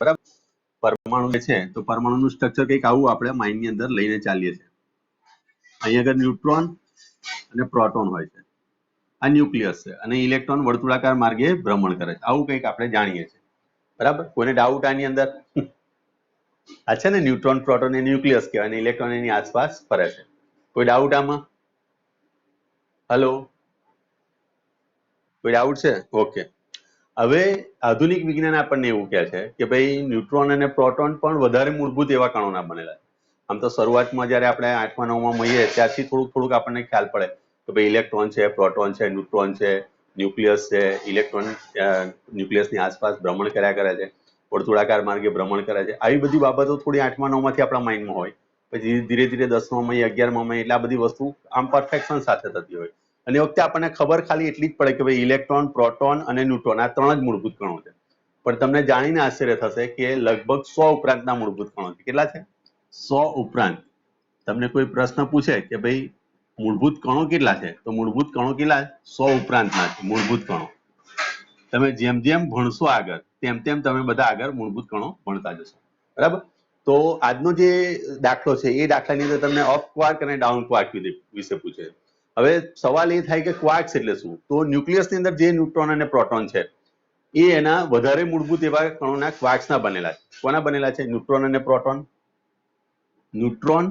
બરાબર. પરમાણુ છે તો પરમાણુનું સ્ટ્રક્ચર કંઈક આવું આપણે માઇન્ડની અંદર લઈને ચાલીએ છીએ. અહીં આગળ ન્યુટ્રોન અને પ્રોટોન હોય છે, આ ન્યુક્લિયસ છે, અને ઇલેક્ટ્રોન વર્તુળાકાર માર્ગે ભ્રમણ કરે છે. આવું કંઈક આપણે જાણીએ છીએ. બરાબર. કોઈને ડાઉટ આની અંદર? આ છે ને ન્યુટ્રોન પ્રોટોન એ ન્યુક્લિયસ કહેવાય અને ઇલેક્ટ્રોન એની આસપાસ ફરે છે. કોઈ ડાઉટ આમાં? હલો, કોઈ ડાઉટ છે? ઓકે. હવે આધુનિક વિજ્ઞાન આપણને એવું કહે છે કે ભાઈ ન્યુટ્રોન અને પ્રોટોન પણ વધારે મૂળભૂત એવા કણોના બનેલા છે. આમ તો શરૂઆતમાં જયારે આપણે 8મા 9મા મળીએ ત્યારથી થોડુંક આપણને ખ્યાલ પડે કે ભાઈ ઇલેક્ટ્રોન છે, પ્રોટોન છે, ન્યુટ્રોન છે, ન્યુક્લિયસ છે. ઇલેક્ટ્રોન ન્યુક્લિયસની આસપાસ ભ્રમણ કર્યા કરે છે, વર્તુળાકાર માર્ગે ભ્રમણ કરે છે. આવી બધી બાબતો થોડી 8મા 9માંથી આપણા માઇન્ડમાં હોય. પછી ધીરે ધીરે 10મા 11મા એટલે આ બધી વસ્તુ આમ પરફેક્શન સાથે થતી હોય. અને એ વખતે આપણને ખબર ખાલી એટલી જ પડે કે ભાઈ ઇલેક્ટ્રોન, પ્રોટોન અને ન્યુટ્રોન આ 3 જ મૂળભૂત કણો છે. પણ તમને જાણીને આશ્ચર્ય થશે કે લગભગ 100 ઉપરાંતના મૂળભૂત કણો છે. કેટલા છે? 100 ઉપરાંત. તમને કોઈ પ્રશ્ન પૂછે કે ભાઈ મૂળભૂત કણો કેટલા છે, તો મૂળભૂત કણો કેટલા? 100 ઉપરાંતના છે મૂળભૂત કણો. તમે જેમ જેમ ભણશો આગળ તેમ તેમ તમે બધા આગળ મૂળભૂત કણો ભણતા જશો. બરાબર. તો આજનો જે દાખલો છે એ દાખલાની અંદર તમને અપ ક્વાર્ક અને ડાઉન ક્વાર્ક વિશે પૂછે. હવે સવાલ એ થાય કે ક્વાર્ક્સ એટલે શું? તો ન્યુક્લિયસની અંદર જે ન્યુટ્રોન અને પ્રોટોન છે એ એના વધારે મૂળભૂત એવા કણોના ક્વાર્ક્સના બનેલા છે. કોના બનેલા છે? ન્યુટ્રોન અને પ્રોટોન. ન્યુટ્રોન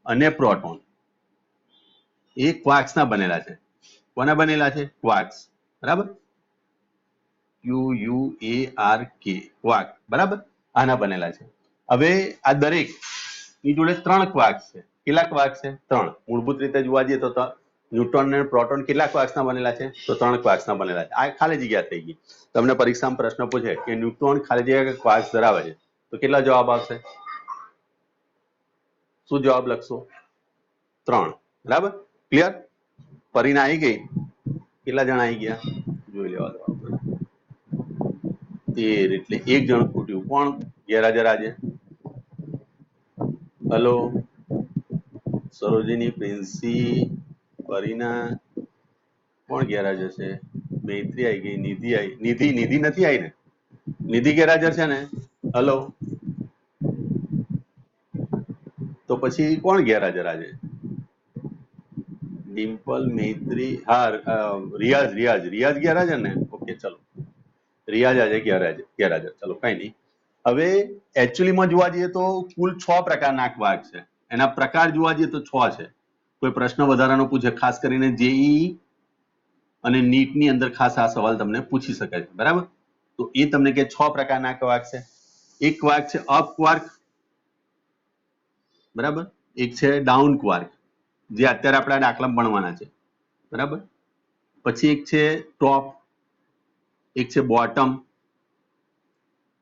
અને પ્રોટોન એ ક્વાર્ક્સના બનેલા છે. કોના બનેલા છે? ક્વાર્ક્સ. બરાબર. QUARK quark. બરાબર. આના બનેલા છે. હવે આ દરેક ની જોડે 3 ક્વાર્ક્સ છે. કેટલા ક્વાર્ક્સ છે? 3. મૂળભૂત રીતે જોવા જઈએ તો ન્યુટ્રોન અને પ્રોટોન કેટલા ક્વાર્ક્સના બનેલા છે? તો 3 ક્વાર્ક્સના બનેલા છે. આ ખાલી જગ્યા થઈ ગઈ. તમને પરીક્ષામાં પ્રશ્ન પૂછે કે ન્યુટ્રોન ખાલી જગ્યા ક્વાર્ક્સ ધરાવે છે તો કેટલા જવાબ આવશે? શું જવાબ લખશો? 3. બરાબર. ક્લિયર? પરિણા આવી ગઈ. કેટલા જણા આવી ગયા જોઈ લેવા દો. એટલે એક જણ ખૂટ્યું. કોણ ગેરહાજર આજે? હલો, સરોજિની, પ્રિન્સી, પરિણા, કોણ ગેરહાજર છે? મૈત્રી આવી ગઈ, નિધિ આવી. નિધિ નથી આવી ને? નિધિ ગેરહાજર છે ને? હલો, તો પછી કોણ ગેરહાજર આજે? ડિમ્પલ, મૈત્રી, હા, રિયાઝ ગેરહાજર ને? ઓકે, ચલો, રિયાઝ આજે ગેરહાજર. ચલો, કઈ નહીં. હવે એકચ્યુઅલીમાં જોવા જઈએ તો કુલ 6 પ્રકારના ક્વાર્ક છે. એના પ્રકાર જોવા જઈએ તો 6 છે. કોઈ પ્રશ્ન વધારાનો પૂછે, ખાસ કરીને જેઈ અને નીટની અંદર ખાસ આ સવાલ તમને પૂછી શકે છે. બરાબર. તો એ તમને કે 6 પ્રકારના ક્વાર્ક છે. એક ક્વાર્ક છે અપ ક્વાર્ક. બરાબર. એક છે ડાઉન ક્વાર્ક, જે અત્યારે આપણે આ દાખલા ભણવાના છે. બરાબર. પછી એક છે ટોપ, એક છે બોટમ,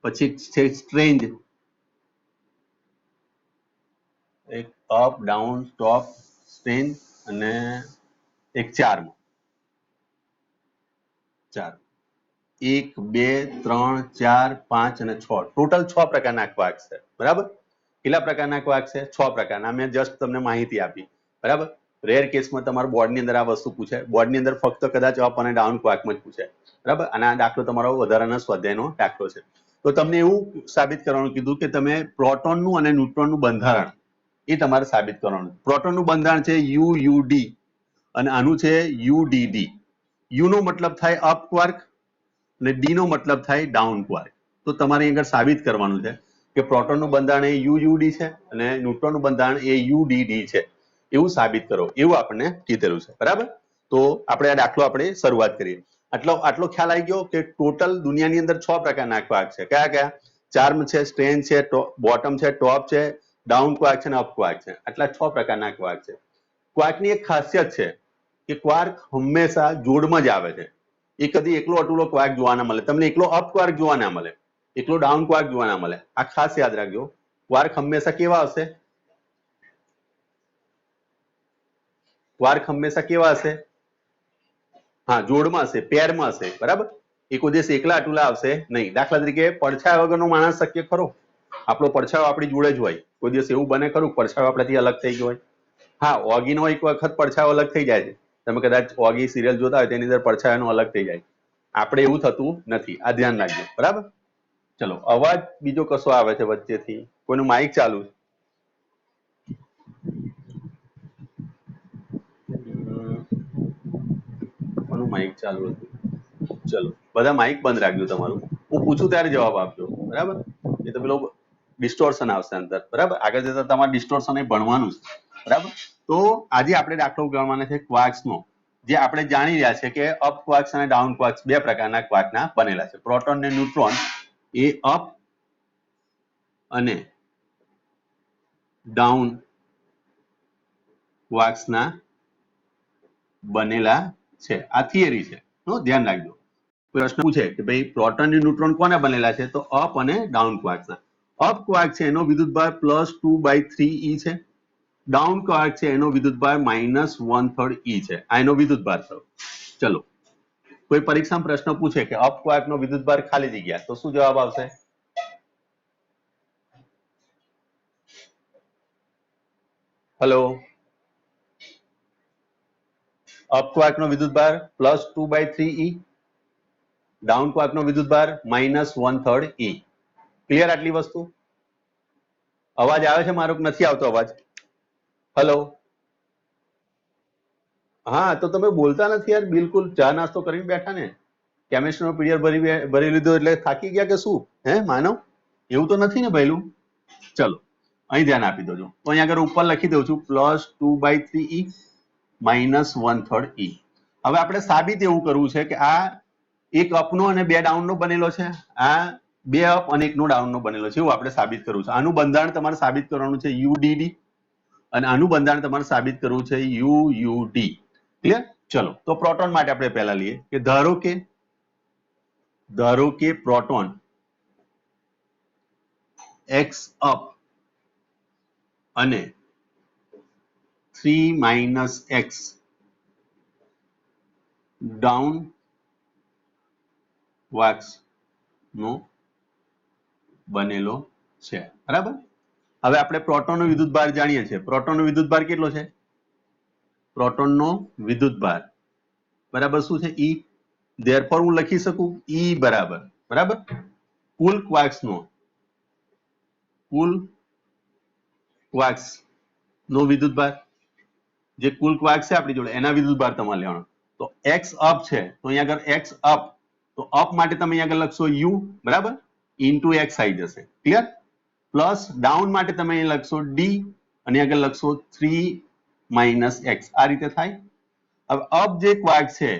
પછી છે સ્ટ્રેન્જ, એક અપ, ડાઉન, ટોપ, સ્ટ્રેન્જ અને એક 4. 1, 2, 3, 4, 5 અને 6. ટોટલ 6 પ્રકારના ક્વાર્ક છે. બરાબર. કેટલા પ્રકારના ક્વાર્ક છે? 6 પ્રકારના. મેં જસ્ટ તમને માહિતી આપી. બરાબર. રેર કેસમાં તમારા બોર્ડની અંદર આ વસ્તુ પૂછે. બોર્ડની અંદર ફક્ત કદાચ અપ અને ડાઉન ક્વાર્કમાં જ પૂછે. બરાબર. અને આ દાખલો તમારો વધારાના સ્વાધ્યાયનો દાખલો છે. તો તમને એવું સાબિત કરવાનું કીધું કે તમે પ્રોટોનનું અને ન્યુટ્રોનનું બંધારણ એ તમારે સાબિત કરવાનું. પ્રોટોનનું બંધારણ છે UUD અને આનું છે UDD. યુ નો મતલબ થાય અપ ક્વાર્ક અને ડી નો મતલબ થાય ડાઉન ક્વાર્ક. તો તમારે આગળ સાબિત કરવાનું છે કે પ્રોટોનનું બંધારણ એ UUD છે અને ન્યુટ્રોનનું બંધારણ એ UDD છે. એવું સાબિત કરો, એવું આપણને કીધેલું છે. બરાબર. તો આપણે આ દાખલો આપણે શરૂઆત કરીએ. આટલો ખ્યાલ આવી ગયો કે ટોટલ દુનિયાની અંદર 6 પ્રકારના ક્વાર્ક છે. કયા કયા? ચાર્મ છે, સ્ટ્રેન્જ છે, બોટમ છે, ટોપ છે, ડાઉન ક્વાર્ક છે અને અપ ક્વાર્ક છે. આટલા 6 પ્રકારના ક્વાર્ક છે. ક્વાર્કની એક ખાસિયત છે કે ક્વાર્ક હંમેશા જોડમાં જ આવે છે. એ કદી એકલો અટુલો ક્વાર્ક જોવા ના મળે. તમને એકલો અપ ક્વાર્ક જોવા ના મળે, એકલો ડાઉન ક્વાર્ક જોવા ના મળે. આ ખાસ યાદ રાખજો. ક્વાર્ક હંમેશા કેવા હશે? ક્વાર્ક હંમેશા કેવા હશે? હા, જોડમાં હશે, પેરમાં હશે. બરાબર. એ કોઈ દિવસ એકલા અટુલા આવશે નહીં. દાખલા તરીકે પડછાયા વગરનો માણસ શક્ય ખરો? આપણો પડછાયો આપણી જોડે જ હોય. કોઈ દિવસ એવું બને ખરું પડછાયો આપણાથી અલગ થઈ ગયો હોય? હા, ઓગીનો એક વખત પડછાયો અલગ થઈ જાય છે. તમે કદાચ ઓગી સિરિયલ જોતા હોય તેની અંદર પડછાયાનો અલગ થઈ જાય. આપણે એવું થતું નથી. આ ધ્યાન રાખજો. બરાબર. ચલો અવાજ બીજો કશો આવે છે વચ્ચેથી કોઈનું માઇક ચાલુ છે? કોનું માઇક ચાલુ હતું? ચલો બધા માઇક બંધ રાખજો તમારું, હું પૂછું ત્યારે જવાબ આપજો, બરાબર? એ તો પેલો ડિસ્ટોર્શન આવશે અંદર, બરાબર? આગળ જતા તમારે ડિસ્ટોર્શન એ ભણવાનું છે, બરાબર? તો આજે આપણે દાખલો ગણવાનો છે ક્વાર્ક્સ નો, જે આપણે જાણી રહ્યા છે કે અપ ક્વાર્ક્સ અને ડાઉન ક્વાર્ક્સ બે પ્રકારના ક્વાર્કના બનેલા છે. પ્રોટોન અને ન્યુટ્રોન એ અપ અને ડાઉન ક્વાર્ક્સના બનેલા છે. આ થિયરી છે, ધ્યાન રાખજો. પ્રશ્ન પૂછે કે ભાઈ પ્રોટોન અને ન્યુટ્રોન કોના બનેલા છે, તો અપ અને ડાઉન ક્વાર્ક્સના. અપ ક્વાર્ક છે એનો વિદ્યુતભાર +2/3e છે. ડાઉન ક્વાર્ક છે એનો વિદ્યુતભાર -1/3 e છે. આ એનો વિદ્યુતભાર થયો. ચલો કોઈ પરીક્ષામાં પ્રશ્ન પૂછે કે અપ ક્વાર્ક નો વિદ્યુતભાર ખાલી જગ્યા, તો શું જવાબ આવશે? હેલો, અપ ક્વાર્ક નો વિદ્યુતભાર +2/3e, ડાઉન ક્વાર્ક નો વિદ્યુતભાર -1/3 e. ક્લિયર આટલી વસ્તુ? અવાજ આવે છે મારો કે નથી આવતો અવાજ? હેલો, હા તો તમે બોલતા નથી યાર, બિલકુલ ચા નાસ્તો કરીને બેઠા ને, કેમિસ્ટ્રી નો પીરિયડ ભરી લીધો એટલે થાકી ગયા કે શું? હે માનવ, એવું તો નથી ને ભઈલું? ચલો અહીં ધ્યાન આપી દેજો. તો અહીંયા આગળ ઉપર લખી દઉં છું +2/3e -1/3 e. હવે આપણે સાબિત એવું કરવું છે કે આ એક અપનો અને બે ડાઉનનો બનેલો છે, આ બે અપ અને એકનો ડાઉનનો બનેલો છે, એવું આપણે સાબિત કરવું છે. આનું બંધારણ તમારે સાબિત કરવાનું છે UDD, અને આનું બંધારણ તમારે સાબિત કરવું છે UUD. ક્લિયર? ચલો તો પ્રોટોન માટે આપણે પહેલા લઈએ કે ધારો કે પ્રોટોન x અપ અને 3 - x ડાઉન ક્વાર્ક્સ નો બનેલો છે, બરાબર? હવે આપણે પ્રોટોનનો વિદ્યુતભાર જાણીએ છીએ. પ્રોટોનનો વિદ્યુતભાર કેટલો છે? પ્રોટોનનો વિદ્યુતભાર બરાબર શું છે? E. ધેરફોર હું લખી શકું E બરાબર કુલ ક્વાર્ક્સ નો વિદ્યુતભાર, જે કુલ ક્વાર્ક છે આપણી જોડે એના વિદ્યુતભાર તમારે લેવાનો. તો x અપ છે તો અહીંયા આગળ x અપ, તો અપ માટે તમે અહીંયા આગળ લખશો u, બરાબર, ઇન્ટુ x આવી જશે. ક્લિયર? પ્લસ ડાઉન માટે તમે અહીં લખશો d અને આગળ લખશો 3 - x. આ રીતે થાય. હવે અપ જે ક્વાર્ક છે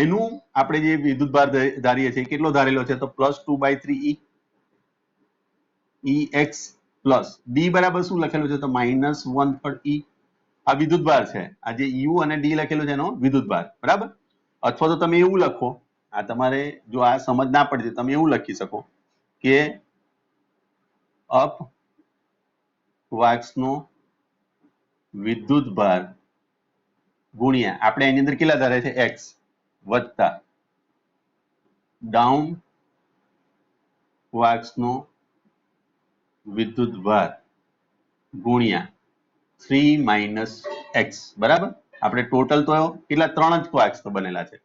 એનું આપણે જે વિદ્યુતભાર ધારીએ છીએ કેટલો ધારેલો છે, તો +2/3e ex પ્લસ d બરાબર શું લખેલું છે, તો -1/3 e. આ વિદ્યુતભાર છે, આ જે u અને d લખેલું છે એનો વિદ્યુતભાર, બરાબર? અથવા તો તમે એવું લખો, આ તમારે જો આ સમજ ના પડતી તમે એવું લખી શકો કે અપ ક્વાર્ક્સ નો વિદ્યુતભાર ગુણ્યા આપણે એની અંદર કેટલા ધારે છે x વત્તા ડાઉન ક્વાર્ક્સ નો વિદ્યુતભાર ગુણ્યા 3 - x, બરાબર? આપણે ટોટલ તો કેટલા 3 જ ક્વાર્ક્સ તો બનેલા છે,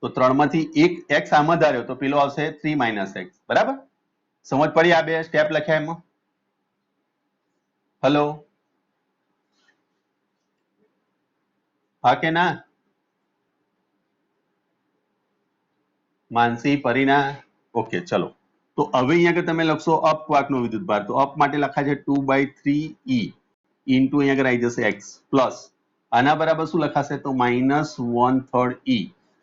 તો 3 માંથી એક x આમાં ધાર્યો તો પેલો આવશે 3 - x, બરાબર? સમજ પડી આ બે સ્ટેપ લખ્યા એમાં? હેલો, હા કે ના? માનસી, પરીના, ઓકે. ચલો તો હવે અહીંયા આગળ તમે લખશો અપ ક્વાર્ક નો વિદ્યુતભાર, તો અપ માટે લખાય છે 2/3e ઇન્ટુ અહીંયા આગળ આવી જશે x પ્લસ આના બરાબર શું લખાશે, તો -1/3 e.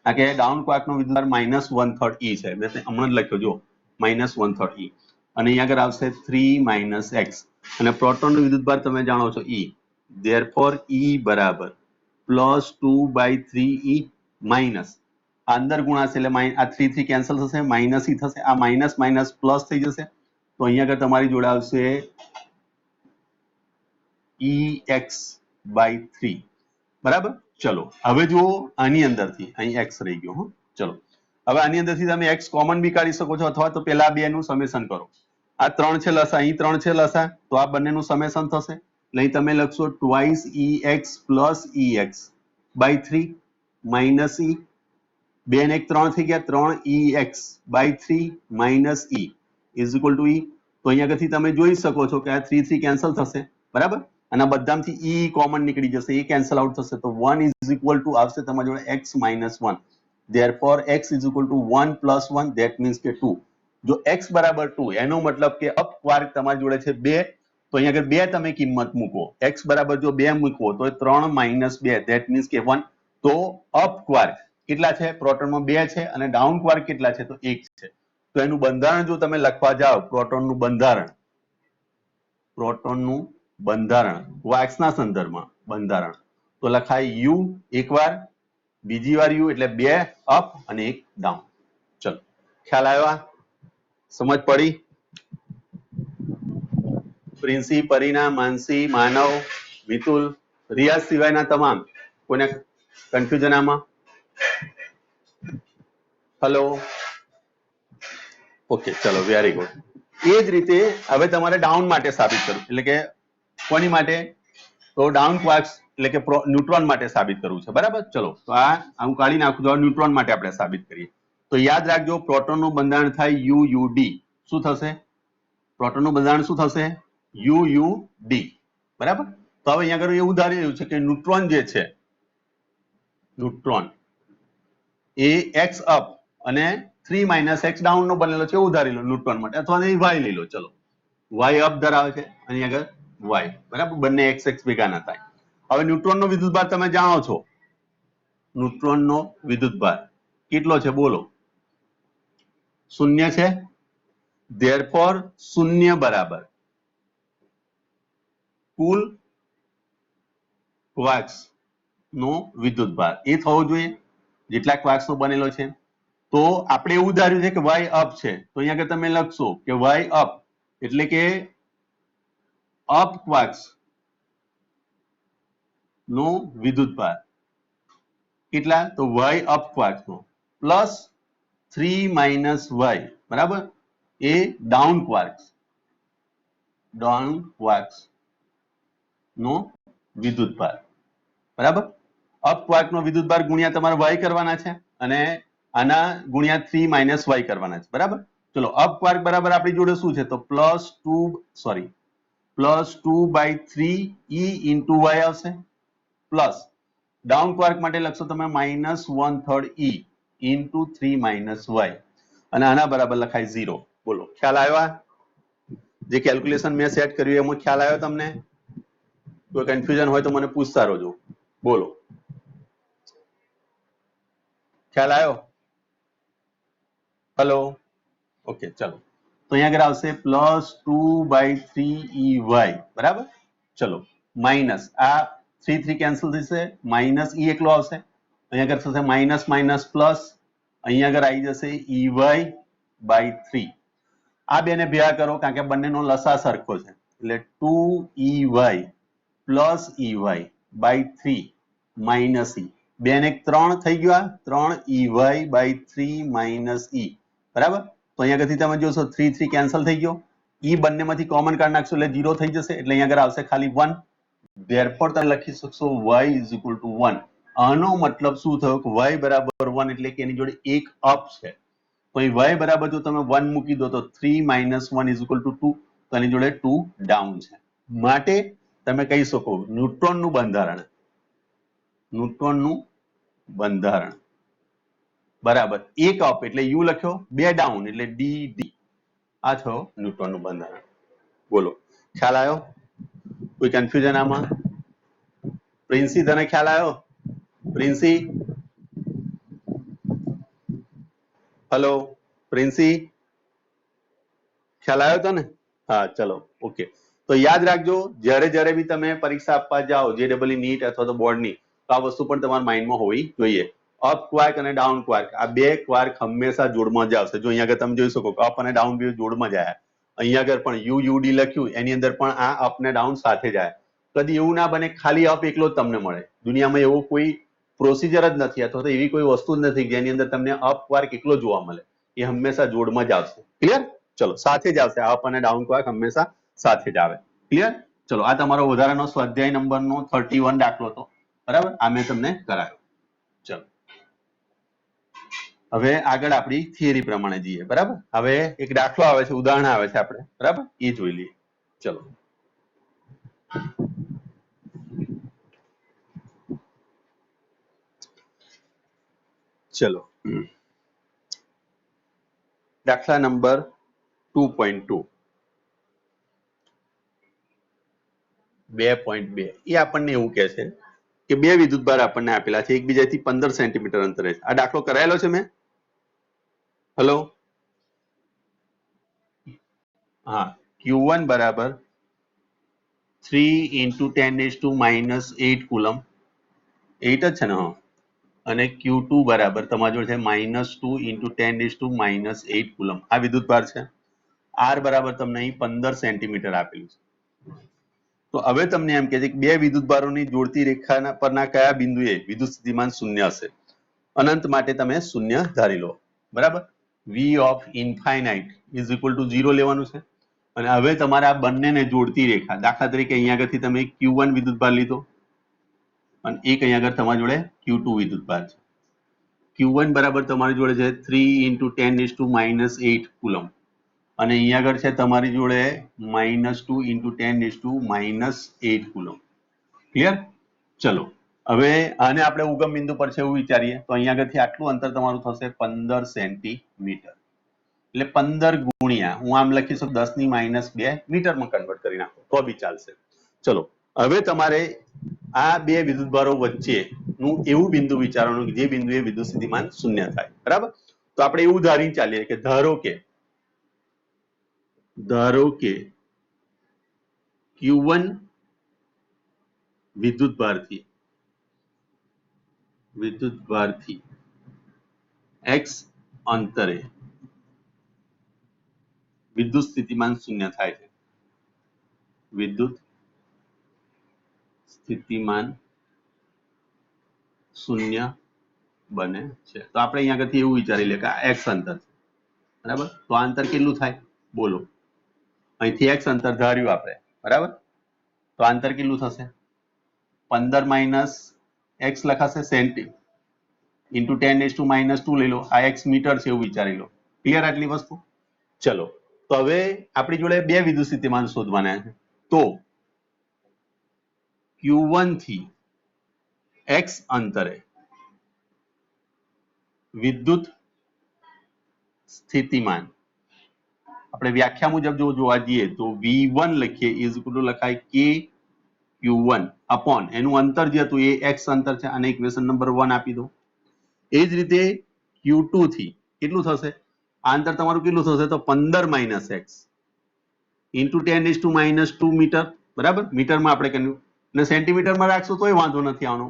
આ કે ડાઉન ક્વાર્ક નો વિદ્યુતભાર -1/3 e છે, મેં હમણાં જ લખ્યો જો -1/3 e, અને અહીંયા આગળ આવશે 3 - x, અને પ્રોટોન નો વિદ્યુતભાર તમે જાણો છો e. ધેરફોર e બરાબર +2/3e માઇનસ અંદર ગુણાશે એટલે આ 3 કેન્સલ થશે, માઇનસ e થશે, આ માઇનસ માઇનસ પ્લસ થઈ જશે, તો અહીંયા આગળ તમારી જોડે આવશે ex/3, બરાબર? ચલો હવે જુઓ આની અંદરથી અહીં x રહી ગયો. ચલો હવે આની અંદરથી તમે x કોમન બી કાઢી શકો છો, અથવા તો પેલા બે નું સમેશન કરો. આ 3 છે લસા, અહીં 3 છે લસા, તો આ બંનેનું સમેશન થશે, એટલે અહીં તમે લખશો 2ex + ex/3 માઇનસ e, 2 ને 1 3 થઈ ગયા, 3ex/3 - e. Is equal to e. તો અહીંયા આગળથી તમે જોઈ શકો છો કે આ 3 3 કેન્સલ થશે, બરાબર, અને બધામાંથી ઈ કોમન નીકળી જશે, એ કેન્સલ આઉટ થશે, તો 1 ઇઝ ઇક્વલ ટુ આવશે તમારી જોડે x minus 1. therefore x is equal two 1 plus 1, that means કે 2. જો x બરાબર 2, એનો મતલબ કે અપ ક્વાર્ક તમારી જોડે છે 2, તો અહીંયા આગળ 2 તમે કિંમત મૂકો. x બરાબર જો 2 મૂકવો તો 3 માઇનસ 2, ધેટ મીન્સ કે 1. તો અપ ક્વાર્ક કેટલા છે? પ્રોટોનમાં 2 છે, અને ડાઉન ક્વાર્ક કેટલા છે? તો 1 છે. તો એનું બંધારણ જો તમે લખવા જાઓ, પ્રોટોનનું બંધારણ ક્વાર્ક્સના સંદર્ભમાં બંધારણ, તો લખાય યુ એકવાર, બીજી વાર યુ, એટલે 2 અપ અને 1 ડાઉન. ચલો, ખ્યાલ આવ્યો? સમજ પડી? પ્રિન્સી, પરીના, માનસી, માનવ, મિતુલ, રિયાઝ સિવાયના તમામ કોને કન્ફ્યુઝન આમાં? હેલો, ઓકે, ચલો, વેરી ગુડ. એ જ રીતે હવે તમારે ડાઉન માટે સાબિત કરવું, એટલે કે કોની માટે? તો ડાઉન ક્વાર્ક્સ એટલે કે ન્યુટ્રોન માટે સાબિત કરવું છે, બરાબર. ચલો, તો આ હું કાઢી નાખું તો ન્યુટ્રોન માટે આપણે સાબિત કરીએ. તો યાદ રાખજો, પ્રોટોનનું બંધારણ થાય UUD. શું થશે? પ્રોટોનનું બંધારણ શું થશે? UUD, બરાબર. તો હવે અહીંયા આગળ એવું ધારી રહ્યું છે કે ન્યુટ્રોન જે છે, ન્યુટ્રોન એ x અપ અને 3 માઇનસ x ડાઉન નો બનેલો છે એવું ધારી લો ન્યુટ્રોન માટે, અથવા y લઈ લો. ચલો, y અપ ધરાવે છે, અને આગળ y, બરાબર, બંને x x ભેગા ના થાય. હવે ન્યુટ્રોનનો વિદ્યુતભાર તમે જાણો છો, ન્યુટ્રોનનો વિદ્યુતભાર કેટલો છે? બોલો. 0 છે. therefore 0 બરાબર કુલ ક્વાર્ક્સ નો વિદ્યુતભાર એ થવો જોઈએ જેટલા ક્વાર્ક્સ નો બનેલો છે. તો આપણે એવું ધાર્યું છે કે y અપ છે, તો અહીંયા આગળ તમે લખશો કે y અપ એટલે કે અપ ક્વાર્ક્સ નો વિદ્યુતભાર કેટલા? તો y અપ ક્વાર્ક્સ નો પ્લસ 3 માઇનસ y, બરાબર, એ ડાઉન ક્વાર્ક્સ નો વિદ્યુતભાર, બરાબર. અપ ક્વાર્ક નો વિદ્યુતભાર ગુણ્યા તમારે y કરવાના છે, અને આના ગુણ્યા 3 માઇનસ y કરવાના છે, બરાબર. ચલો, અપ ક્વાર્ક બરાબર આપણી જોડે શું છે? તો +2/3 e into y આવશે, પ્લસ ડાઉન ક્વાર્ક માટે લખશો તમે -1/3 e into 3 માઇનસ y, અને આના બરાબર લખાય 0. બોલો, ખ્યાલ આવ્યો? જે કેલ્ક્યુલેશન મેં સેટ કર્યું એમાં ખ્યાલ આવ્યો તમને? કોઈ કન્ફ્યુઝન હોય તો મને પૂછતા રહેજો. બોલો, ખ્યાલ આવ્યો? હેલો, ઓકે, ચલો. તો અહીંયા આગળ આવશે +2/3 EY, બરાબર. ચલો, માઇનસ આ 3 3 કેન્સલ થશે, માઇનસ ઈ એકલો આવશે, અહીંયા આગળ થશે માઇનસ માઇનસ પ્લસ, અહીંયા આગળ આવી જશે EY/3. આ બેને ભેગા કરો કારણ કે બંનેનો લસા સરખો છે, એટલે 2EY પ્લસ EY/3 માઇનસ ઈ, 2 ને 3 થઈ ગયો, 3EY/3 માઇનસ ઈ, બરાબર. તો અહીંયા આગળથી તમે જોશો 3 3 કેન્સલ થઈ ગયો, ઈ બંનેમાંથી કોમન કાઢી નાખશો એટલે 0 થઈ જશે, એટલે અહીંયા આગળ આવશે ખાલી 1. therefore તમે લખી શકશો y ઇઝ ઇક્વલ ટુ 1. આનો મતલબ શું થયો કે y બરાબર 1 એટલે કે એની જોડે એક અપ છે. તો y બરાબર જો તમે 1 મૂકી દો તો 3 માઇનસ 1 ઇઝ ઇક્વલ ટુ 2, તો એની જોડે 2 ડાઉન છે. માટે તમે કહી શકો ન્યુટ્રોનનું બંધારણ બરાબર એક અપ એટલે યુ લખ્યો, 2 ડાઉન એટલે dd. આ થયો ન્યુટ્રોનનું બંધારણ. બોલો, ખ્યાલ આવ્યો? કોઈ કન્ફ્યુઝન આમાં? પ્રિન્સી, તને ખ્યાલ આવ્યો? પ્રિન્સી, હેલો, પ્રિન્સી, ખ્યાલ આવ્યો તો ને? હા, ચલો, ઓકે. તો યાદ રાખજો, જ્યારે બી તમે પરીક્ષા આપવા જાઓ, JEE નીટ અથવા તો બોર્ડની, તો આ વસ્તુ પણ તમારા માઇન્ડમાં હોવી જોઈએ. અપ ક્વાર્ક અને ડાઉન ક્વાર્ક, આ બે ક્વાર્ક હંમેશા જોડમાં જ આવશે. જો અહીંયા આગળ તમે જોઈ શકો અપ અને ડાઉન બે જોડમાં જ આવ્યા. અહીંયા આગળ પણ UUD લખ્યું, એની અંદર પણ આ અપ ને ડાઉન સાથે જ આવ્યા. કદી એવું ના બને ખાલી અપ એકલો જ તમને મળે. દુનિયામાં એવો કોઈ પ્રોસિજર જ નથી, અથવા તો એવી કોઈ વસ્તુ જ નથી જેની અંદર તમને અપ ક્વાર્ક એકલો જોવા મળે. એ હંમેશા જોડમાં જ આવશે. ક્લિયર? ચલો, સાથે જ આવશે. અપ અને ડાઉન ક્વાર્ક હંમેશા સાથે જ આવે. ક્લિયર? ચલો, આ તમારો વધારાનો સ્વાધ્યાય નંબરનો 31 દાખલો હતો, બરાબર. આ મેં તમને કરાયો. ચલો. હવે આગળ આપણી થિયરી પ્રમાણે જઈએ, બરાબર. હવે એક દાખલો આવે છે, ઉદાહરણ આવે છે આપણે, બરાબર, એ જોઈ લઈએ. ચલો. ચલો, દાખલા નંબર 2.2 2.2 એ આપણને એવું કહે છે કે બે વિદ્યુતભાર આપણને આપેલા છે, એકબીજાથી 15 સેન્ટીમીટર અંતરે. આ દાખલો કરાયેલો છે મેં? હેલો, હા. Q1 બરાબર 3 × 10⁻⁸ કુલમ, 8 જ છે ને? હા. અને Q2 બરાબર તમારી જોડે છે -2 × 10⁻⁸ કુલમ. આ વિદ્યુતભાર છે. R બરાબર તમને અહીં 15 સેન્ટીમીટર આપેલું છે. તો હવે તમને એમ કે છે કે બે વિદ્યુતભારોની જોડતી રેખાના પરના કયા બિંદુએ વિદ્યુત સ્થિતિમાન શૂન્ય હશે? અનંત માટે તમે શૂન્ય ધારી લો, બરાબર. V of infinite is equal to 0 લેવાનું છે. અને હવે તમારે આ બંનેને જોડતી રેખા, દાખલા તરીકે અહીંયા આગળથી તમે Q1 વિદ્યુતભાર લીધો અને એક અહીંયા આગળ તમારી જોડે Q2 વિદ્યુતભાર છે. Q1 બરાબર તમારી જોડે છે 3 × 10⁻⁸ કુલમ અને અહીંયા આગળ છે તમારી જોડે -2 × 10⁻⁸ કુલમ. ક્લિયર? ચલો, હવે આને આપણે ઉગમ બિંદુ પર છે એવું વિચારીએ તો અહીંયા આગળથી આટલું અંતર તમારું થશે 15 સેન્ટીમીટર. એટલે 15 ગુણ્યા, હું આમ લખી શકું 10⁻², મીટરમાં કન્વર્ટ કરી નાખો તો બી ચાલશે. ચલો, હવે તમારે આ બે વિદ્યુતભારો વચ્ચેનું એવું બિંદુ વિચારવાનું કે જે બિંદુએ વિદ્યુત સ્થિતિમાન શૂન્ય થાય, બરાબર. તો આપણે એવું ધારીને ચાલીએ કે ધારો કે Q1 વિદ્યુતભારથી x અંતરે વિદ્યુત સ્થિતિમાન શૂન્ય થાય છે. વિદ્યુત સ્થિતિમાન શૂન્ય બને છે. તો આપણે અહીંયા આગળથી એવું વિચારી લે કે આ x અંતર છે, બરાબર. તો આ અંતર કેટલું થાય બોલો? અહીંથી x અંતર ધાર્યું આપણે, બરાબર. તો આ અંતર કેટલું થશે? 15 - x લખાશે સેન્ટી × 10⁻² લઈ લો. આ x મીટર છે એવું વિચારી લો. ક્લિયર આટલી વસ્તુ? ચલો, તો હવે આપણી જોડે બે વિદ્યુત સ્થિતિમાન શોધવાના છે. તો Q1 થી x અંતરે વિદ્યુત સ્થિતિમાન આપણે વ્યાખ્યા મુજબ જો જોવા જઈએ તો V1 લખીએ ઇઝ ઇક્વલ ટુ લખાય K Q1 અપોન એનું અંતર જે હતું એ x અંતર છે, અને ઇક્વેશન નંબર 1 આપી દો. એ જ રીતે Q2 થી કેટલું થશે? આ અંતર તમારું કેટલું થશે? તો 15 - x × 10⁻² મીટર, બરાબર. મીટરમાં આપણે કર્યું અને સેન્ટીમીટરમાં રાખશો તોય વાંધો નથી આવવાનો,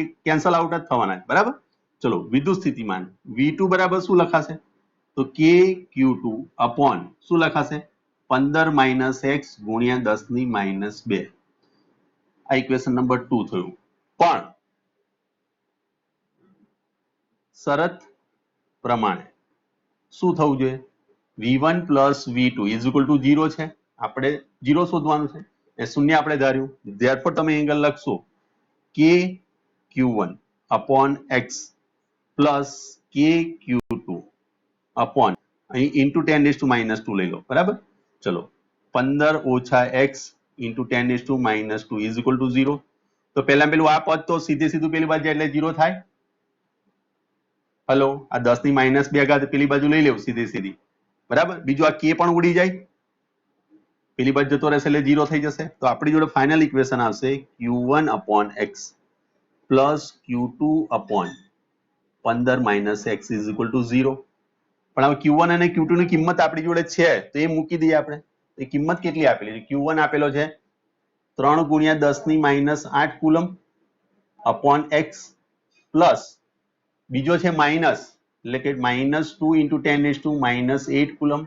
એ કેન્સલ આઉટ જ થવાના, બરાબર. ચલો, વિદ્યુત સ્થિતિમાન V2 બરાબર શું લખાશે? તો K Q2 અપોન શું લખાશે? 15 - x × 10⁻². આ ઇક્વેશન નંબર 2 થયું. પણ શરત પ્રમાણે શું થવું જોઈએ? V1 + V2 = 0 છે. આપણે 0 શોધવાનું છે. એ શૂન્ય આપણે ધાર્યું. therefore તમે એંગલ લખશો K Q1 upon x plus K Q2 upon અહીં × 10⁻² લઈ લો, બરાબર. ચલો, 15 - x × 10⁻² = 0. તો પેલું આ પદ તો સીધું પેલી બાજુ એટલે 0 થાય. હલો, આ 10⁻² પેલી બાજુ લઈ લેવું સીધી, બરાબર. બીજું આ K પણ ઉડી જાય, પેલી બાજુ જતો રહેશે એટલે 0 થઈ જશે. તો આપણી જોડે ફાઇનલ ઇક્વેશન આવશે Q1 upon x plus Q2 upon 15 - x = 0. પણ હવે Q1 અને Q2 ની કિંમત આપણી જોડે છે તો એ મૂકી દઈએ આપણે. એ કિંમત કેટલી આપેલી છે? Q1 આપેલો છે 3 × 10⁻8 કુલમ અપોન x પ્લસ બીજો છે માઇનસ, એટલે કે -2 × 10⁻8 કુલમ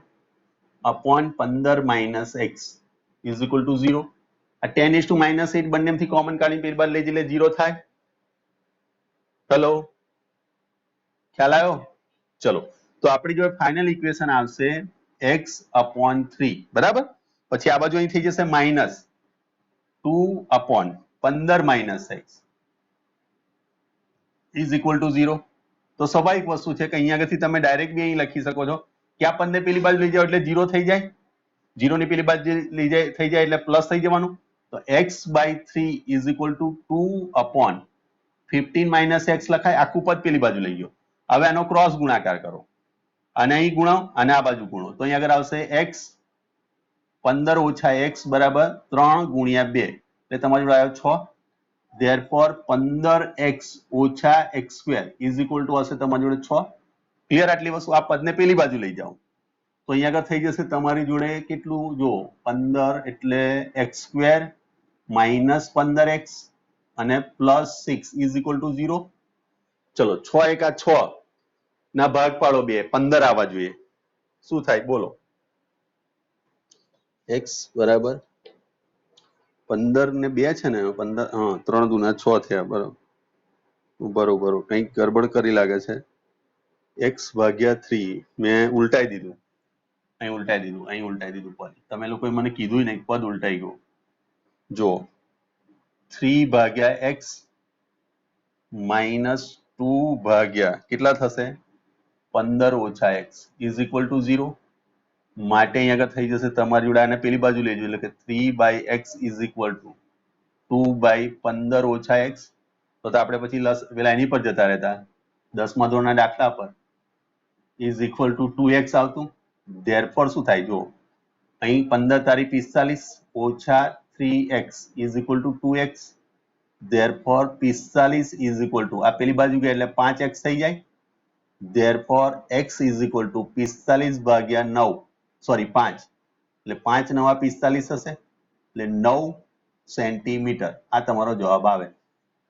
અપોન 15 - x = 0. આ 10⁻8 બંનેમાંથી કોમન કાઢીને પેલી બાજુ લઈ જઈએ એટલે 0 થાય. હેલો, ખ્યાલ આવ્યો? ચલો, તો આપણી જોડે ફાઇનલ ઇક્વેશન આવશે x/3, બરાબર. પછી આ બાજુ અહીં થઈ જશે -2 અપોન 15 - x = 0. તો સ્વાભાવિક વસ્તુ છે કે અહીંયા આગળથી તમે ડાયરેક્ટ બી અહીં લખી શકો છો કે આ પદને પેલી બાજુ લઈ જાઓ એટલે 0 થઈ જાય, 0 ની પેલી બાજુ લઈ જાય થઈ જાય એટલે પ્લસ થઈ જવાનું. તો x/3 is equal two 2/15 - x લખાય, આખું પદ પેલી બાજુ લઈ ગયો. હવે આનો ક્રોસ ગુણાકાર કરો અને અહીં ગુણો અને આ બાજુ ગુણો તો અહીંયા આગળ આવશે x 15 - x બરાબર 3 × 2 એટલે તમારી જોડે આવ્યો 6. therefore 15x - x² is equal two હશે તમારી જોડે 6. ક્લિયર આટલી વસ્તુ? આ પદને પેલી બાજુ લઈ જાઓ તો અહીંયા આગળ થઈ જશે તમારી જોડે કેટલું, જો 15 એટલે x² - 15x અને +6 ઇઝ ઇક્વલ ટુ 0. ચલો 6 × 6 ના ભાગ પાડો 2, 15 આવવા જોઈએ. શું થાય બોલો? x બરાબર 15 ને 2 છે ને 15, હા 3 × 2 = 6 થયા. બરોબર કંઈક ગડબડ કરી લાગે છે. x/3 મેં ઉલટાઈ દીધું, અહીં ઉલટાઈ દીધું પદ. તમે લોકોએ મને કીધું નહીં, પદ ઉલટાઈ ગયું. જો 3/x - 2 કેટલા થશે? 15 - x ઇઝ ઇક્વલ ટુ 0. માટે અહીં આગળ થઈ જશે તમારી જોડે આને પેલી બાજુ લેજો એટલે કે 3/x is equal two 2/15 - x. તો આપણે પછી પેલા એની પર જતા રહેતા 10મા ધોરણના દાખલા પર ઇઝ ઇક્વલ ટુ 2x આવતું. ધેરફોર શું થાય જો અહીં 15 તારી 45 - 3x is equal two 2x. Therefore 45 is equal two આ પેલી બાજુ ગયા એટલે 5x થઈ જાય. therefore x is equal to 45/9 sorry 5 એટલે 5 × 9 = 45 હશે એટલે 9 સેન્ટીમીટર આ તમારો જવાબ આવે.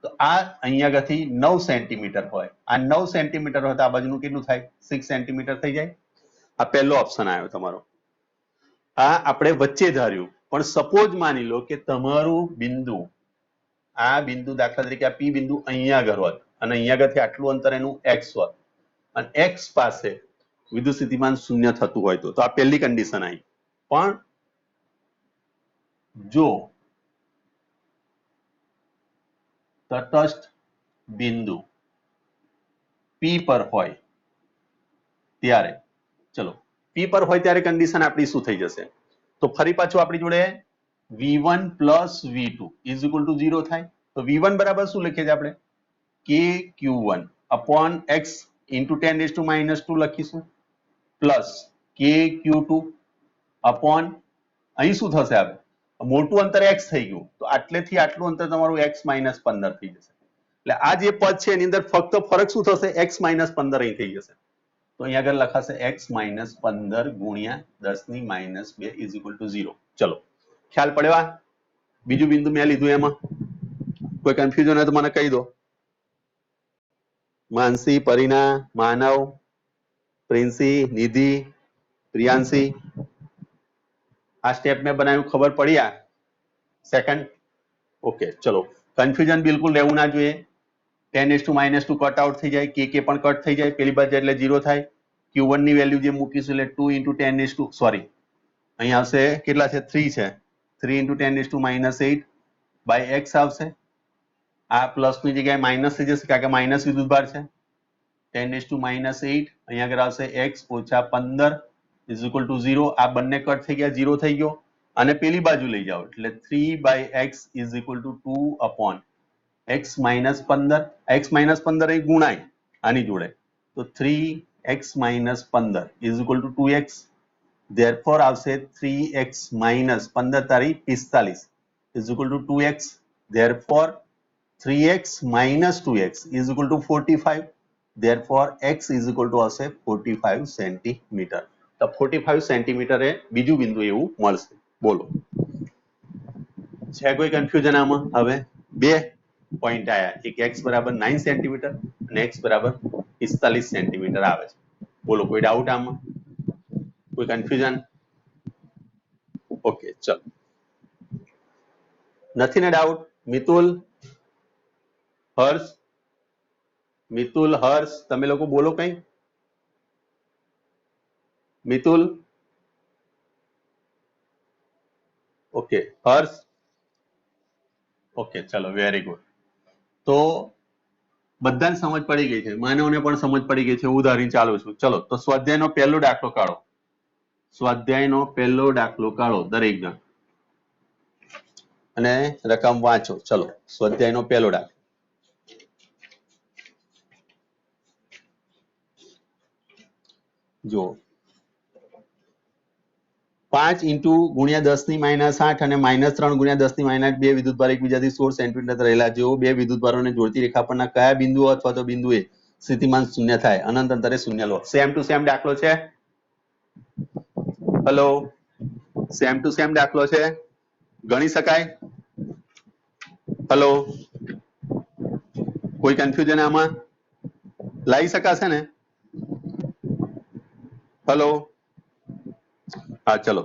તો આ અહીંયા આગળથી 9 સેન્ટીમીટર હોય, આ 9 સેન્ટીમીટર હોય તો આ બાજુનું કેટલું થાય? 6 સેન્ટીમીટર થઈ જાય. આ પહેલો ઓપ્શન આવ્યો તમારો. આ આપણે વચ્ચે ધાર્યું, પણ સપોઝ માની લો કે તમારું બિંદુ, આ બિંદુ દાખલા તરીકે આ P બિંદુ અહીંયા આગળ હોત અને અહીંયા આગળથી આટલું અંતર એનું x હોત અને x પાસે વિદ્યુત સ્થિતિમાન 0 થતું હોય તો આ પહેલી કન્ડિશન આવી. પણ જો તટસ્થ બિંદુ P પર હોય ત્યારે, ચલો P પર હોય ત્યારે કન્ડિશન આપણી શું થઈ જશે? તો ફરી પાછું આપણી જોડે v1 + v2 is equal two 0 થાય. તો v1 બરાબર શું લખીએ છીએ આપણે? kq1 upon x into 10⁻² લખીશું પ્લસ kq2 upon અહીં શું થશે? આપણે મોટું અંતર x થઈ ગયું તો આટલેથી આટલું અંતર તમારું x - 15 થઈ જશે. એટલે આ જે પદ છે એની અંદર ફક્ત ફરક શું થશે? x - 15 અહીં થઈ જશે. તો અહીંયા આગળ લખાશે x - 15 × 10⁻² ઇઝ ઇક્વલ ટુ 0. ચલો ખ્યાલ પડ્યો? બીજું બિંદુ મેં લીધું એમાં કોઈ કન્ફ્યુઝન હોય તો મને કહી દો. માનસી, પરીના, માનવ, પ્રિન્સી, નિધિ, પ્રિયાંશી, આ સ્ટેપ મેં બનાવ્યું, ખબર પડી? આ સેકન્ડ ઓકે. ચલો કન્ફ્યુઝન બિલકુલ રહેવું ના જોઈએ. 10⁻² કટ આઉટ થઈ જાય, કે પણ કટ થઈ જાય પેલી બાજુ એટલે 0 થાય. q1 ની વેલ્યુ જે મૂકીશું એટલે 2 × 10 સોરી અહીં આવશે કેટલા છે? 3 છે. 3 × 10⁻8 x આવશે. આ પ્લસ ની જગ્યાએ માઇનસ થઈ જશે કારણ કે માઇનસ વિદ્યુતભાર છે. 10⁻8 અહીંયા આગળ આવશે x - 15 ઇઝ ઇક્વલ ટુ 0. આ બંને કટ થઈ ગયા, 0 થઈ ગયો અને પેલી બાજુ લઈ જાઓ એટલે 3/x is equal two 2/x - 15. x - 15 અહીં ગુણાય આની જોડે તો 3x - 15 is equal two 2x. therefore આવશે 3x - 15 તારી 45 is equal two 2x. therefore 3x - 2x is equal to 45. therefore x is equal to હશે 45 સેન્ટીમીટર. તો 45 સેન્ટીમીટર એ બીજું બિંદુ એવું મળશે. બોલો છે કોઈ કન્ફ્યુઝન આમાં? હવે બે પોઈન્ટ આયા, એક x બરાબર 9 સેન્ટીમીટર અને x બરાબર 45 સેન્ટીમીટર આવે છે. બોલો કોઈ ડાઉટ આમાં? કોઈ કન્ફ્યુઝન? ઓકે ચલો, નથી ને ડાઉટ? મિતુલ, હર્ષ, મિતુલ, હર્ષ, તમે લોકો બોલો કઈ. મિતુલ, ઓકે, હર્ષ, ઓકે ચલો વેરી ગુડ. તો બધાને સમજ પડી ગઈ છે, માનવને પણ સમજ પડી ગઈ છે, હું ધારીને ચાલુ છું. ચલો તો સ્વાધ્યાયનો પહેલો દાખલો કાઢો. સ્વાધ્યાયનો પહેલો દાખલો કાઢો દરેક જણ અને રકમ વાંચો. ચલો સ્વાધ્યાયનો પહેલો દાખલો. જો 5 ઇન્ટુ ગુણ્યા 10 ની -8 અને -3 ગુણ્યા 10 ની -2 વિદ્યુતભાર એકબીજાથી 16 સેન્ટીમીટર રહેલા જેઓ બે વિદ્યુતભારોને જોડતી રેખા પરના કયા બિંદુઓ અથવા તો બિંદુએ સ્થિતિમાન શૂન્ય થાય અનંત અંતરે શૂન્ય લો. સેમ ટુ સેમ દાખલો છે. હેલો, સેમ ટુ સેમ દાખલો છે, ગણી શકાય. હેલો, કોઈ કન્ફ્યુઝન આમાં લાવી શકાશે ને? હેલો, હા ચલો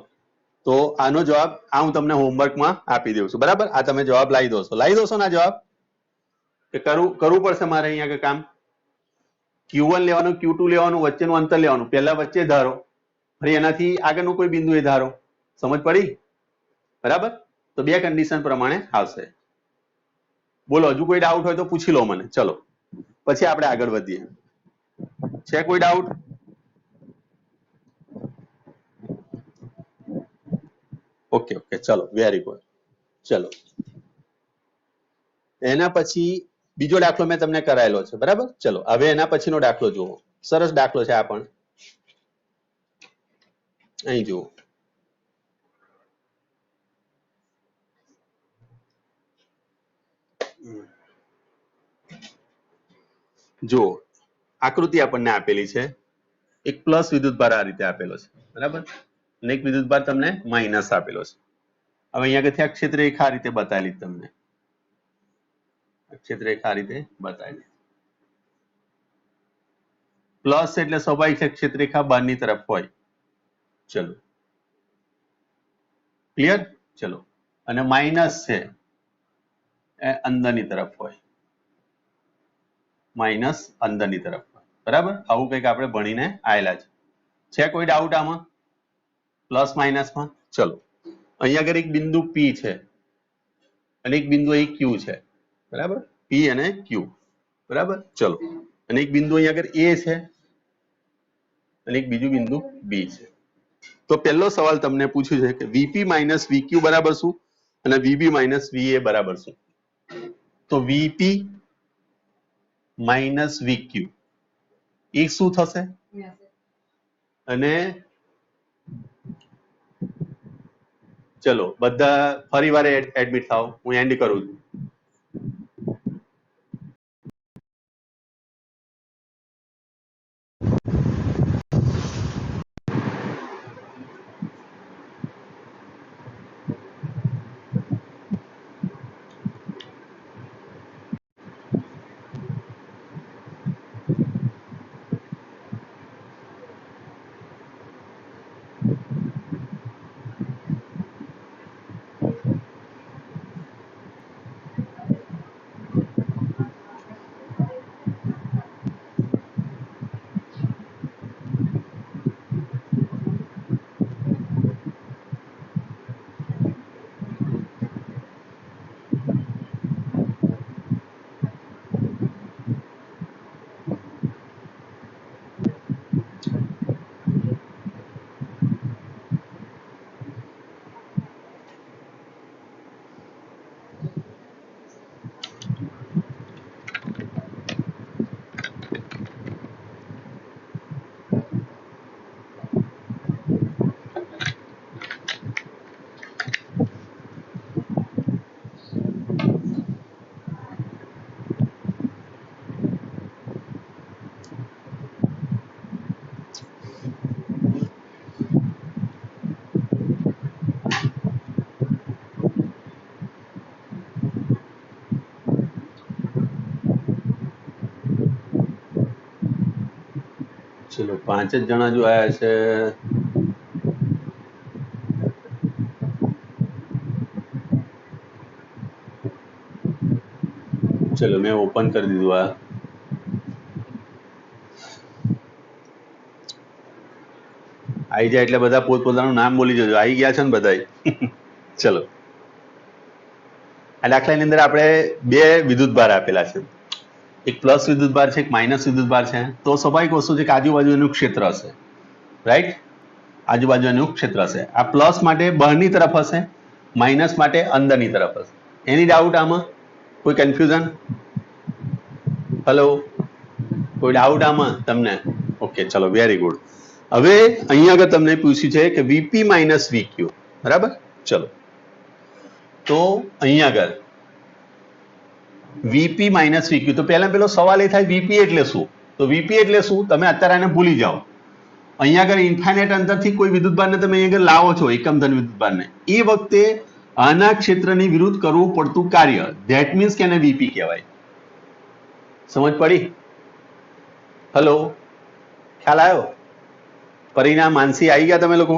તો આનો જવાબ આ હું તમને હોમવર્કમાં આપી દઉં છું. બરાબર, આ તમે જવાબ લાવી દો છો. લાવી દો છો ને આ જવાબ કે કરવું પડશે મારે અહીંયા કે કામ? Q1 લેવાનું, Q2 લેવાનું, વચ્ચેનું અંતર લેવાનું. પહેલા વચ્ચે ધારો, ફરી એનાથી આગળનું કોઈ બિંદુ એ ધારો. સમજ પડી? બરાબર, તો બે કન્ડિશન પ્રમાણે આવશે. બોલો, હજુ કોઈ ડાઉટ હોય તો પૂછી લો મને. ચલો પછી આપણે આગળ વધીએ. છે કોઈ ડાઉટ? ઓકે ઓકે, ચલો વેરી ગુડ. ચલો એના પછી બીજો દાખલો મેં તમને કરાયેલો છે. બરાબર, ચલો હવે એના પછીનો દાખલો જુઓ. સરસ દાખલો છે આ પણ. અહીં જુઓ. જો આકૃતિ આપણને આપેલી છે. એક પ્લસ વિદ્યુતભાર આ રીતે આપેલો છે. બરાબર, અને એક વિદ્યુતભાર તમને માઇનસ આપેલો છે. હવે અહીંયા આગળ ક્ષેત્રરેખા આ રીતે બતાવેલી તમને. ક્ષેત્રરેખા આ રીતે બતાવેલી. પ્લસ એટલે સ્વાભાવિક છે ક્ષેત્રરેખા બહારની તરફ હોય. ચલો ક્લિયર. ચલો, અને માઇનસ છે એ અંદરની તરફ હોય. માઇનસ અંદરની તરફ હોય. બરાબર, આવું કંઈક આપણે ભણીને આયેલા છે કોઈ ડાઉટ આમાં પ્લસ માઇનસમાં? ચલો અહીંયા આગળ એક બિંદુ P છે અને એક બિંદુ અહીં Q છે. બરાબર, P અને Q. બરાબર, ચલો અને એક બિંદુ અહીંયા આગળ A છે અને એક બીજું બિંદુ B છે. તો પહેલો સવાલ તમને પૂછ્યું છે કે VP માઇનસ VQ બરાબર શું અને VB માઇનસ VA બરાબર શું? તો VP માઇનસ VQ એ શું થશે? અને ચલો બધા ફરી વાર એડમિટ થાવ, હું એન્ડ કરું છું. ચલો 5 જ જણા જો આયા છે. ચલો મેં ઓપન કરી દીધું. આ આવી જાય એટલે બધા પોતપોતાનું નામ બોલી જજો. આવી ગયા છે ને બધા? ચલો આ દાખલાની અંદર આપણે બે વિદ્યુતભાર આપેલા છે. એક પ્લસ વિદ્યુતભાર છે, એક માઇનસ વિદ્યુતભાર છે, તો સ્વાભાવિક વસ્તુ છે કે આજુબાજુ એનું ક્ષેત્ર હશે, રાઈટ? આજુબાજુ એનું ક્ષેત્ર હશે. આ પ્લસ માટે બહારની તરફ હશે, માઇનસ માટે અંદરની તરફ હશે. એની ડાઉટ આમાં? કોઈ કન્ફ્યુઝન? હેલો, કોઈ ડાઉટ આમાં તમને? ઓકે, ચલો, વેરી ગુડ. હવે અહીંયા આગળ તમને પૂછ્યું છે કે વીપી માઇનસ વીક્યુ, બરાબર? ચલો, તો અહીંયા આગળ વીપી માઇનસ વીક્યુ, તો પેલો સવાલ એ થાય વીપી એટલે શું? તો વીપી એટલે શું તમે અત્યારે આને ભૂલી જાઓ. અહીંયા આગળ ઇન્ફાઇનાઇટ અંતરથી કોઈ વિદ્યુતભારને તમે અહીંયા આગળ લાવો છો, એકમ ધન વિદ્યુતભારને, એ વખતે આના ક્ષેત્રની વિરુદ્ધ કરવું પડતું કાર્ય, ધેટ મીન્સ કે એને વીપી કહેવાય. સમજ પડી? હેલો, ખ્યાલ આવ્યો? પરિણામ માનસી આવી ગયા તમે લોકો?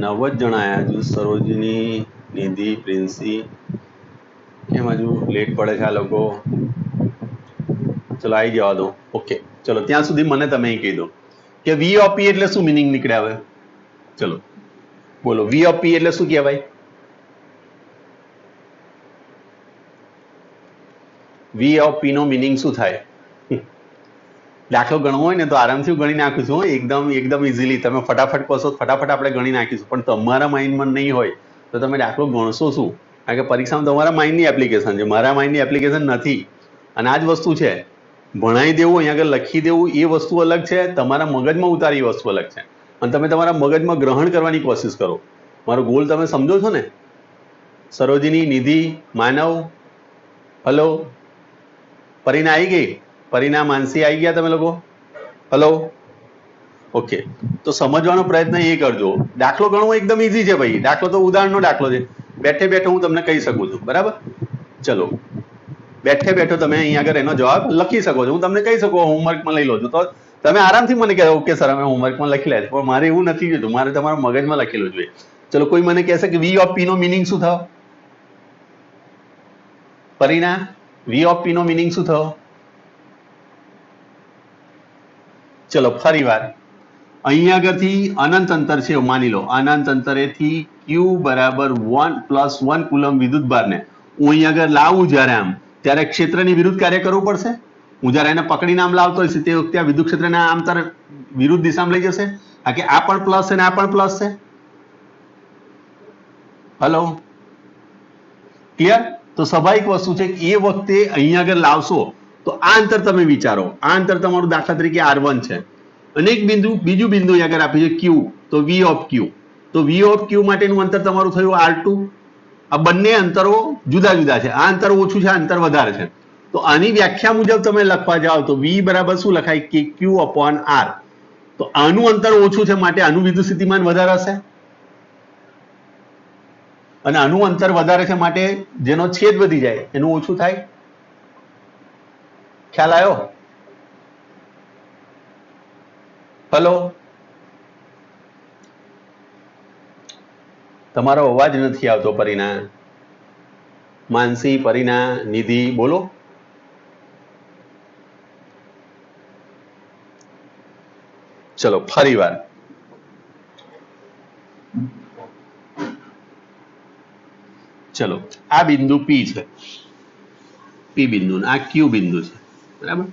9 જ જણા આયા, હજુ સરોજની, નિધિ, પ્રિન્સી, કેમ હજુ લેટ પડે છે આ લોકો? ચલો આવી જવા દો. ઓકે, ચલો ત્યાં સુધી મને તમે કહી દો કે વી ઓફ પી એટલે શું મિનિંગ નીકળે હવે? ચલો બોલો, વી ઓફ પી એટલે શું કહેવાય? વી ઓફ પી નો મિનિંગ શું થાય? દાખલો ગણવો હોય ને તો આરામથી ગણી નાખું છું, એકદમ ઇઝીલી. તમે ફટાફટ કહો છો ફટાફટ આપણે ગણી નાખીશું, પણ તમારા માઇન્ડમાં નહીં હોય તો તમે દાખલો ગણશો શું? કારણ કે પરીક્ષામાં તમારા માઇન્ડની એપ્લિકેશન છે, મારા માઇન્ડની એપ્લિકેશન નથી. અને આ જ વસ્તુ છે, ભણાવી દેવું, અહીંયા આગળ લખી દેવું એ વસ્તુ અલગ છે, તમારા મગજમાં ઉતારી એ વસ્તુ અલગ છે. અને તમે તમારા મગજમાં ગ્રહણ કરવાની કોશિશ કરો. મારો ગોલ તમે સમજો છો ને? સરોજિની, નિધિ, માનવ, હલો, પરિણા આવી ગઈ? પરિણામ માનસી આવી ગયા તમે લોકો? Hello, okay. તો સમજવાનો પ્રયત્ન એ કરજો. દાખલો ગણવો એકદમ ઈઝી છે ભાઈ. દાખલો તો ઉદાહરણનો દાખલો છે, બેઠે બેઠો હું તમને કહી શકું છું, બરાબર? ચલો, બેઠે બેઠો તમે અહીંયા આગળ એનો જવાબ લખી શકો છો. હું તમને કહી શકું હોમવર્કમાં લઈ લો છો, તો તમે આરામથી મને કહો ઓકે સર અમે હોમવર્કમાં લખી લે. પણ મારે એવું નથી જોઈતું, મારે તમારા મગજમાં લખેલું જોઈએ. ચલો, કોઈ મને કહેશે કે વી ઓફ પી નો મિનિંગ શું થયો? પરિણા, વી ઓફ પી નો મિનિંગ શું થયો? ચલો ફરી વાર, અહીંયા આગળથી અનંત અંતર છે, માની લો અનંત અંતરેથી ક્યુ બરાબર 1+1 કુલમ વિદ્યુતભારને હું અહીંયા આગળ લાવું જ્યારે આમ, ત્યારે ક્ષેત્રની વિરુદ્ધ કાર્ય કરવું પડશે. હું જ્યારે એને પકડીને આમ લાવતો હોઈશ તે વખતે આ વિદ્યુત ક્ષેત્રને આમ તરફ વિરુદ્ધ દિશામાં લઈ જશે. આ કે આ પણ પ્લસ છે ને આ પણ પ્લસ છે. Hello, clear? તો સ્વાભાવિક વસ્તુ છે કે એ વખતે અહીંયા આગળ લાવશો તો આ અંતર તમે વિચારો, આ અંતર તમારું દાખલા તરીકે R1 છે, અને એક બિંદુ, બીજું બિંદુ અહીંયા આગળ આપ્યું છે Q, તો V ઓફ Q. તો V ઓફ Q માટેનું અંતર તમારું થયું R2. આ બંને અંતરો જુદા જુદા છે, આ અંતર ઓછું છે, આ અંતર વધારે છે. તો આની વ્યાખ્યા મુજબ તમે લખવા જાઓ તો V બરાબર શું લખાય કે Q upon R. તો આનું અંતર ઓછું છે માટે આનું વિદ્યુત સ્થિતિમાન વધારે હશે, અને આનું અંતર વધારે છે માટે જેનો છેદ વધી જાય એનું ઓછું થાય. ખ્યાલ આવ્યો? હલો, તમારો અવાજ નથી આવતો. પરિણા, માનસી, પરિણા, નિધિ, બોલો. ચલો ફરી વાર, ચલો આ બિંદુ P છે, P બિંદુ, આ Q બિંદુ છે, બરાબર?